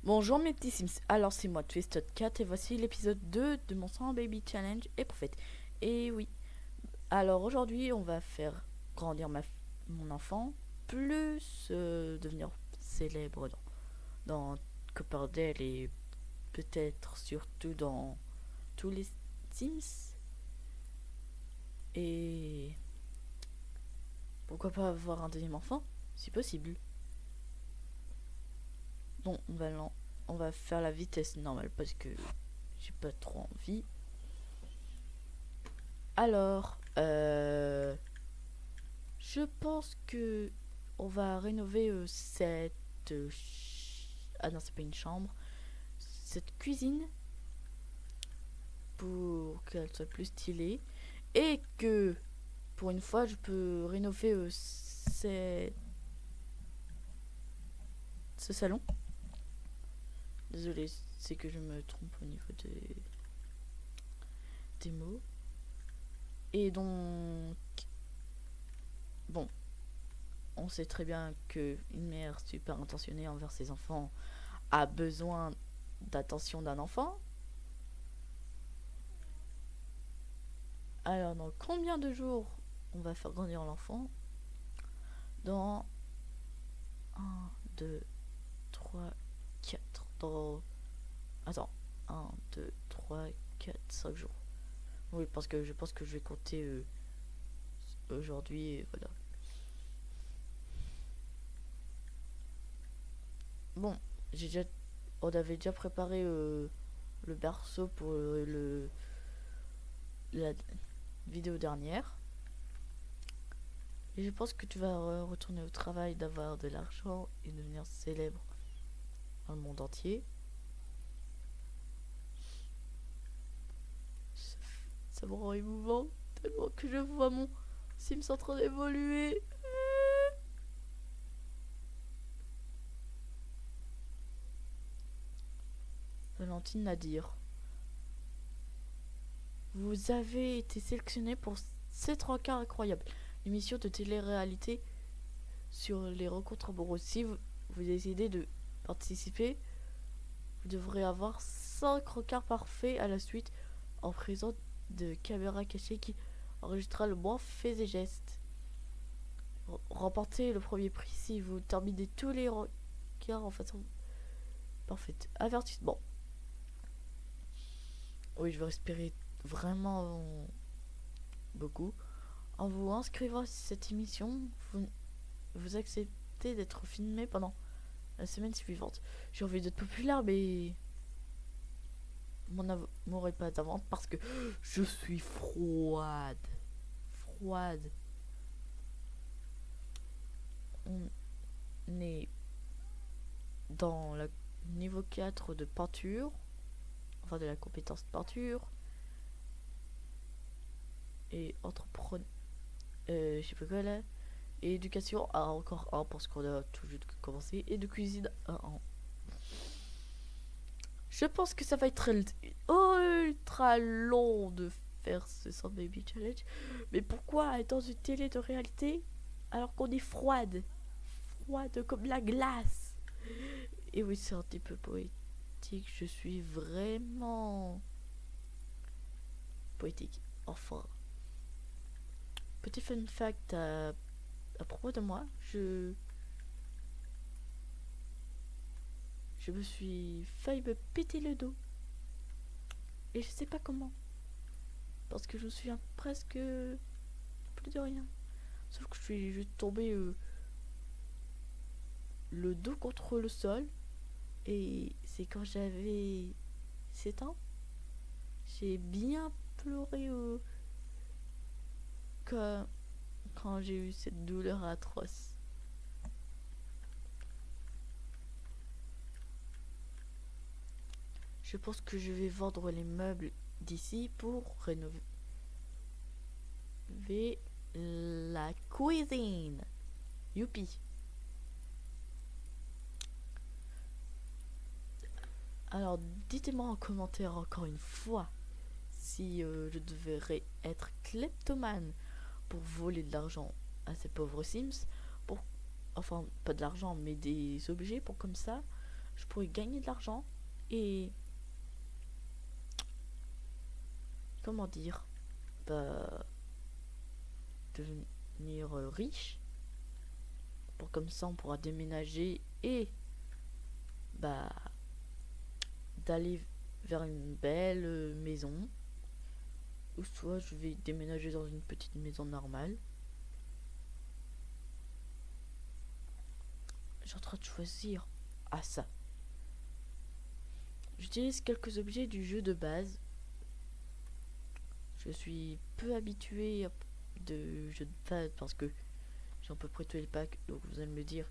Bonjour mes petits Sims, alors c'est moi Twisted4 et voici l'épisode 2 de mon 100 Baby Challenge et Prophète. Et oui, alors aujourd'hui on va faire grandir mon enfant, plus devenir célèbre dans Copperdale et peut-être surtout dans tous les Sims. Et pourquoi pas avoir un deuxième enfant, si possible. Bon, on va faire la vitesse normale parce que j'ai pas trop envie. Alors, je pense que on va rénover ah non, c'est pas une chambre, cette cuisine pour qu'elle soit plus stylée et que pour une fois je peux rénover ce salon. Désolé, c'est que je me trompe au niveau des mots. Et donc, bon, on sait très bien que une mère super intentionnée envers ses enfants a besoin d'attention d'un enfant. Alors, dans combien de jours on va faire grandir l'enfant? Dans un, 2, 3, 4. Dans. Attends. Un, 2, 3, 4, 5 jours. Oui, parce que je pense que je vais compter aujourd'hui et voilà. Bon, j'ai déjà. On avait déjà préparé le berceau pour la vidéo dernière. Et je pense que tu vas retourner au travail, d'avoir de l'argent et devenir célèbre dans le monde entier. Ça me rend émouvant tellement que je vois mon Sims en train d'évoluer. Valentine Nadir, vous avez été sélectionné pour cette rencard incroyable, l'émission de télé-réalité sur les rencontres amoureuses. Si vous décidez de participer, vous devrez avoir 5 rencards parfaits à la suite en présence de caméras cachées qui enregistrera le moins faits et gestes. Remportez le premier prix si vous terminez tous les rencards en façon parfaite. Avertissement. Oui, je vais respirer vraiment beaucoup. En vous inscrivant à cette émission, vous acceptez d'être filmé pendant la semaine suivante. J'ai envie d'être populaire, mais mon amour est pas d'avant parce que je suis froide. Froide. On est dans le niveau 4 de peinture, enfin de la compétence de peinture. Et entrepreneur. Je sais pas quoi là. Et éducation à encore 1 parce qu'on a tout juste commencé. Et de cuisine à 1. Je pense que ça va être ultra long de faire ce 100 Baby Challenge. Mais pourquoi être dans une télé de réalité alors qu'on est froide? Froide comme la glace. Et oui, c'est un petit peu poétique. Je suis vraiment poétique. Enfin. Petit fun fact à propos de moi. Je me suis failli me péter le dos. Et je sais pas comment. Parce que je me souviens presque plus de rien. Sauf que je suis juste tombé le dos contre le sol. Et c'est quand j'avais 7 ans. J'ai bien pleuré quand, quand j'ai eu cette douleur atroce. Je pense que je vais vendre les meubles d'ici pour rénover la cuisine. Youpi. Alors, dites-moi en commentaire encore une fois si je devrais être kleptomane pour voler de l'argent à ces pauvres Sims. Pour, enfin, pas de l'argent, mais des objets pour comme ça. je pourrais gagner de l'argent et comment dire, bah, devenir riche. Pour comme ça on pourra déménager et bah d'aller vers une belle maison. Ou soit je vais déménager dans une petite maison normale. Je suis en train de choisir. Ah ça. J'utilise quelques objets du jeu de base. Je suis peu habitué de jeux de base parce que j'ai à peu près tous les packs. Donc vous allez me dire,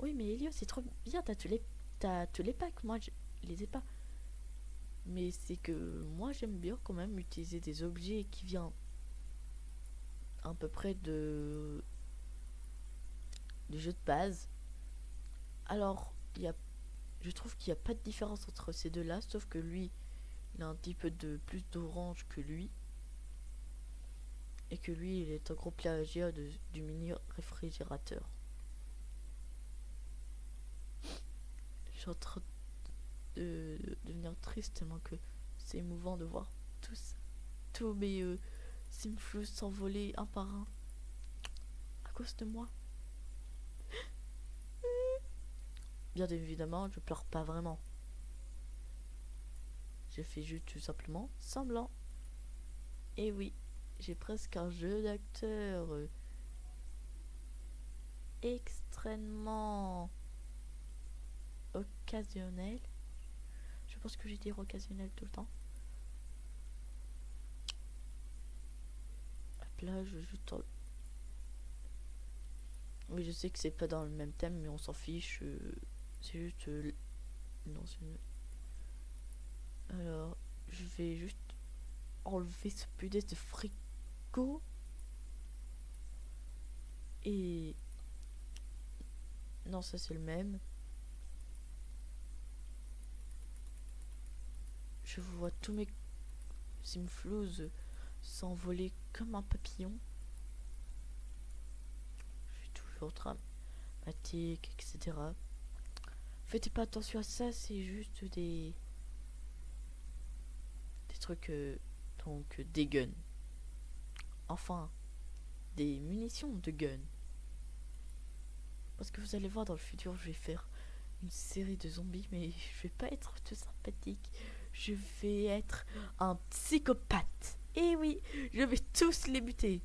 oui mais Elio c'est trop bien, t'as tous les packs, moi je les ai pas. Mais c'est que moi j'aime bien quand même utiliser des objets qui viennent à peu près du jeu de base. Alors, je trouve qu'il n'y a pas de différence entre ces deux-là, sauf que lui, il a un petit peu de plus d'orange que lui. Et que lui, il est un gros plagiat du mini réfrigérateur. Je suis en train de devenir triste tellement que c'est émouvant de voir tous mes simflous s'envoler un par un à cause de moi. Bien évidemment, je pleure pas vraiment. Je fais juste tout simplement semblant. Et oui, j'ai presque un jeu d'acteur extrêmement occasionnel. Je pense que j'ai dit occasionnel tout le temps. Hop là, je joue dans... Oui, je sais que c'est pas dans le même thème, mais on s'en fiche. C'est juste... non, c'est... Alors, je vais juste enlever ce punaise de frigo. Et... non, ça c'est le même. Je vois tous mes simflouz s'envoler comme un papillon. Je suis toujours dramatique, etc. Faites pas attention à ça, c'est juste des trucs, donc des guns. Enfin, des munitions de guns. Parce que vous allez voir dans le futur, je vais faire une série de zombies, mais je vais pas être tout sympathique. Je vais être un psychopathe. Et oui, je vais tous les buter.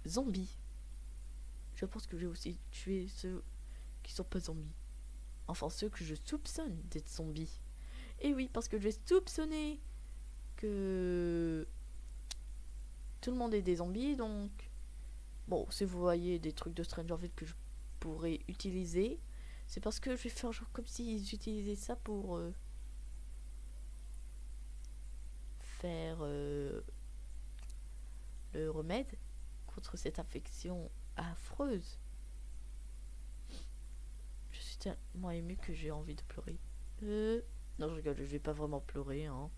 Zombies. Je pense que je vais aussi tuer ceux qui sont pas zombies. Enfin, ceux que je soupçonne d'être zombies. Et oui, parce que je vais soupçonner que tout le monde est des zombies, donc... bon, si vous voyez des trucs de Stranger Things que je pourrais utiliser, c'est parce que je vais faire genre comme s'ils utilisaient ça pour faire le remède contre cette infection affreuse. Je suis tellement émue que j'ai envie de pleurer. Non, je rigole, je vais pas vraiment pleurer, hein.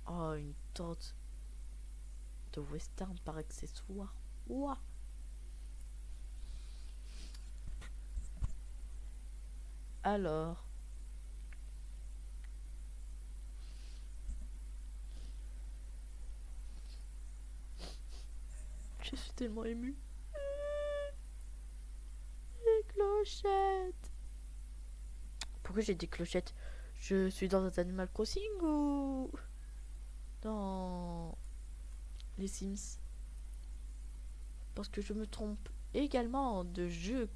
Oh, une tente de western par accessoire. Ouah. Alors, je suis tellement émue. Les clochettes. Pourquoi j'ai des clochettes? Je suis dans un Animal Crossing ou dans les Sims? Parce que je me trompe également de jeu.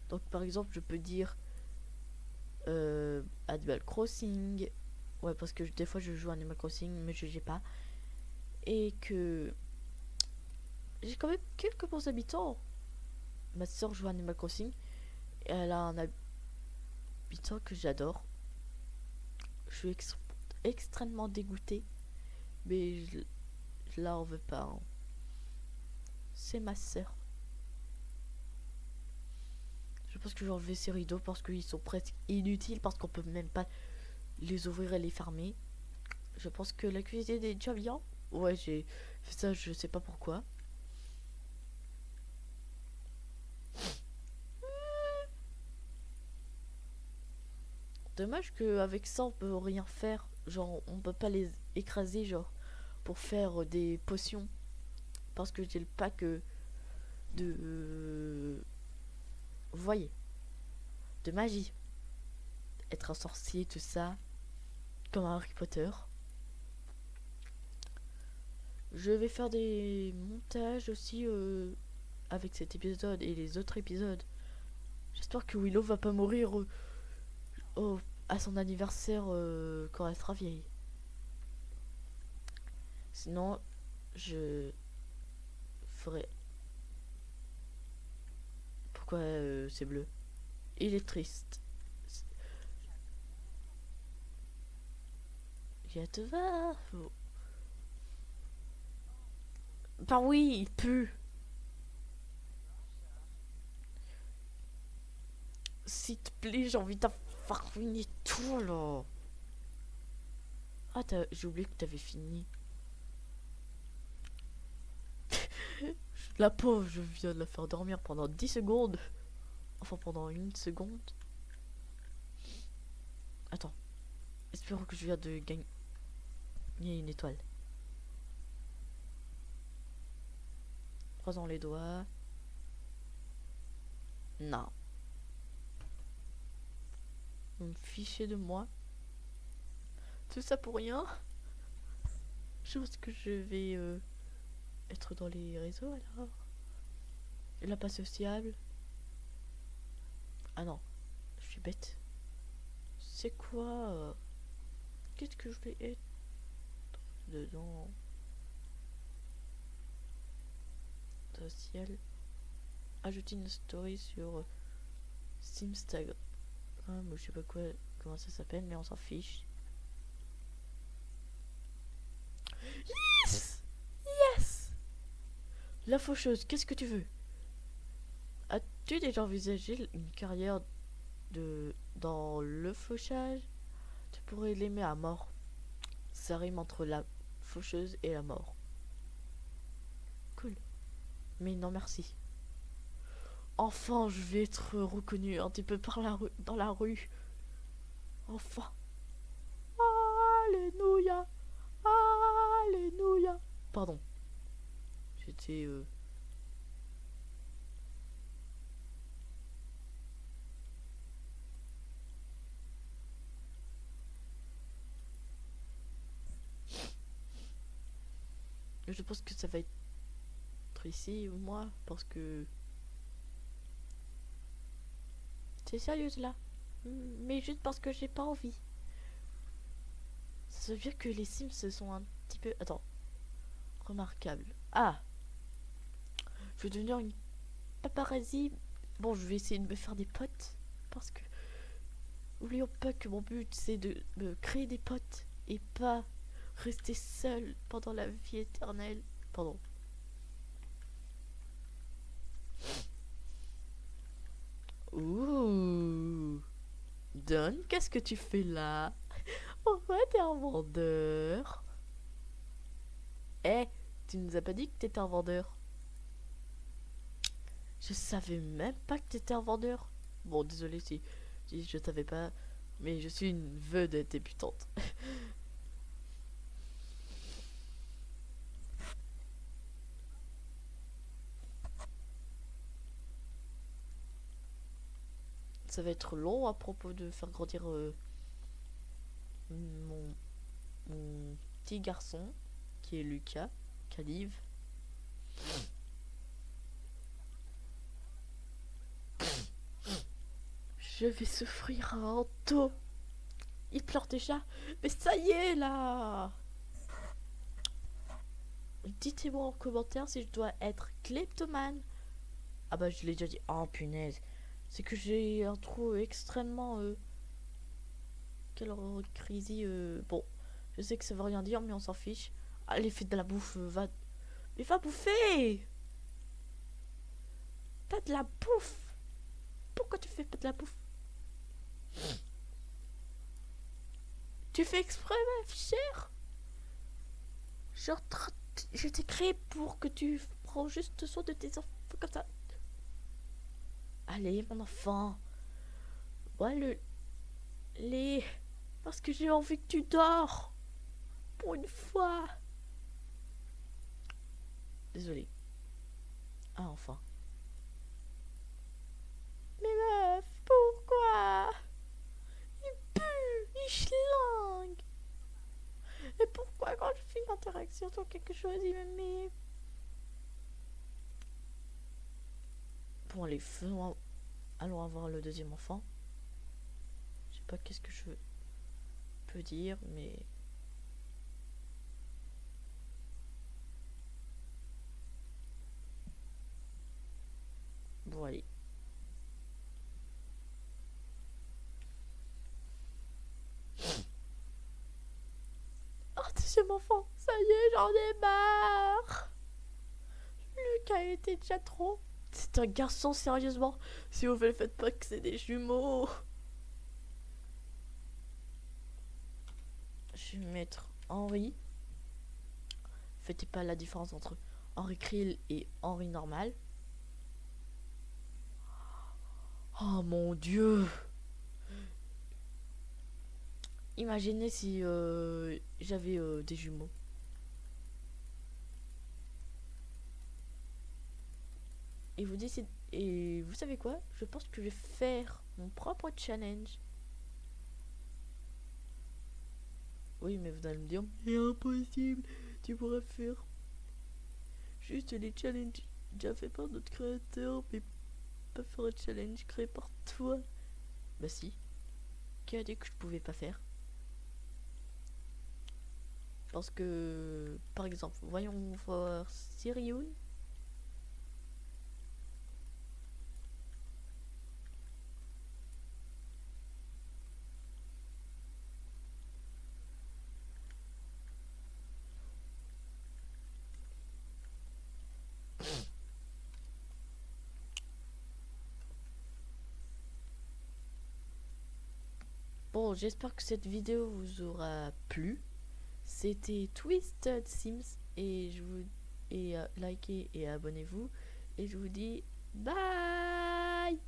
Donc par exemple, je peux dire Animal Crossing. Ouais, parce que des fois je joue à Animal Crossing, mais je n'ai pas. Et que j'ai quand même quelques bons habitants. Ma soeur joue à Animal Crossing. Et elle a un habitant que j'adore. Je suis extrêmement dégoûtée. Mais je la en veux pas, hein. C'est ma soeur. Je pense que je vais enlever ces rideaux parce qu'ils sont presque inutiles. Parce qu'on peut même pas les ouvrir et les fermer. Je pense que la cuisine est déjà bien. Ouais, j'ai fait ça, je sais pas pourquoi. Dommage qu'avec ça on peut rien faire. Genre on peut pas les écraser genre pour faire des potions. Parce que j'ai le pack de... vous voyez, de magie. Être un sorcier, tout ça. Comme un Harry Potter. Je vais faire des montages aussi avec cet épisode et les autres épisodes. J'espère que Willow va pas mourir à son anniversaire quand elle sera vieille. Sinon, je ferai... Pourquoi c'est bleu? Il est triste. Il te va. Bah oui, il pue. S'il te plaît, j'ai envie d'affariner tout là. Ah, j'ai oublié que t'avais fini. La pauvre, je viens de la faire dormir pendant 10 secondes. Enfin, pendant 1 seconde. Attends. Espérons que je viens de gagner une étoile. Croisons les doigts. Non. Vous me fichez de moi. Tout ça pour rien. Je pense que je vais être dans les réseaux alors. La pas sociable. Ah non. Je suis bête. C'est quoi qu'est-ce que je vais être dedans? Social. Ajouter une story sur Simstagram. Je sais pas comment ça s'appelle, mais on s'en fiche. Yes! Yes! La faucheuse, qu'est-ce que tu veux? As-tu déjà envisagé une carrière dans le fauchage? Tu pourrais l'aimer à mort. Ça rime entre la faucheuse et la mort. Cool. Mais non merci. Enfin, je vais être reconnu un petit peu dans la rue. Enfin. Alléluia. Alléluia. Pardon. J'étais... Je pense que ça va être ici ou moi, parce que... T'es sérieuse là? Mais juste parce que j'ai pas envie. Ça veut dire que les Sims se sont un petit peu... Attends. Remarquable. Ah! Je vais devenir une paparazzi. Bon, je vais essayer de me faire des potes. Parce que... Oublions pas que mon but, c'est de me créer des potes. Et pas rester seul pendant la vie éternelle. Pardon. Ouh. Don, qu'est-ce que tu fais là? Pourquoi t'es un vendeur? Eh, tu nous as pas dit que t'étais un vendeur. Je savais même pas que t'étais un vendeur. Bon, désolé si je savais pas, mais je suis une vedette débutante. Ça va être long à propos de faire grandir mon, mon petit garçon, qui est Lucas, Calive. Je vais souffrir un taux. Il pleure déjà. Mais ça y est là. Dites-moi en commentaire si je dois être kleptomane. Ah bah je l'ai déjà dit. Oh punaise. C'est que j'ai un trou extrêmement... crazy. Bon, je sais que ça veut rien dire, mais on s'en fiche. Allez, fais de la bouffe. Va... Mais va bouffer. Pas de la bouffe. Pourquoi tu fais pas de la bouffe? Tu fais exprès, ma chère? Genre, je t'ai créé pour que tu prends juste soin de tes enfants comme ça. Allez, mon enfant. Voilà. Les... Parce que j'ai envie que tu dors. Pour une fois. Désolé. Ah, enfin. Mais meuf, pourquoi? Il pue, il schlingue. Et pourquoi quand je fais une interaction sur quelque chose, il me met... Bon, allez, faisons... Allons avoir le deuxième enfant. Je sais pas qu'est-ce que je peux dire, mais... Bon, allez. Oh, deuxième enfant, ça y est, j'en ai marre. Lucas était déjà trop. C'est un garçon, sérieusement. Si vous ne faites pas que c'est des jumeaux. Je vais mettre Henri. Faites pas la différence entre Henri Krill et Henri normal. Oh mon dieu. Imaginez si j'avais des jumeaux. Et vous décidez... Et vous savez quoi? Je pense que je vais faire mon propre challenge. Oui, mais vous allez me dire, c'est impossible. Tu pourrais faire juste les challenges déjà faits par notre créateur, mais pas faire un challenge créé par toi. Bah si. Qui a dit que je pouvais pas faire? Parce que, par exemple, voyons voir Sirioun. Bon, j'espère que cette vidéo vous aura plu. C'était Twisted Sims et je vous likez et abonnez-vous et je vous dis bye.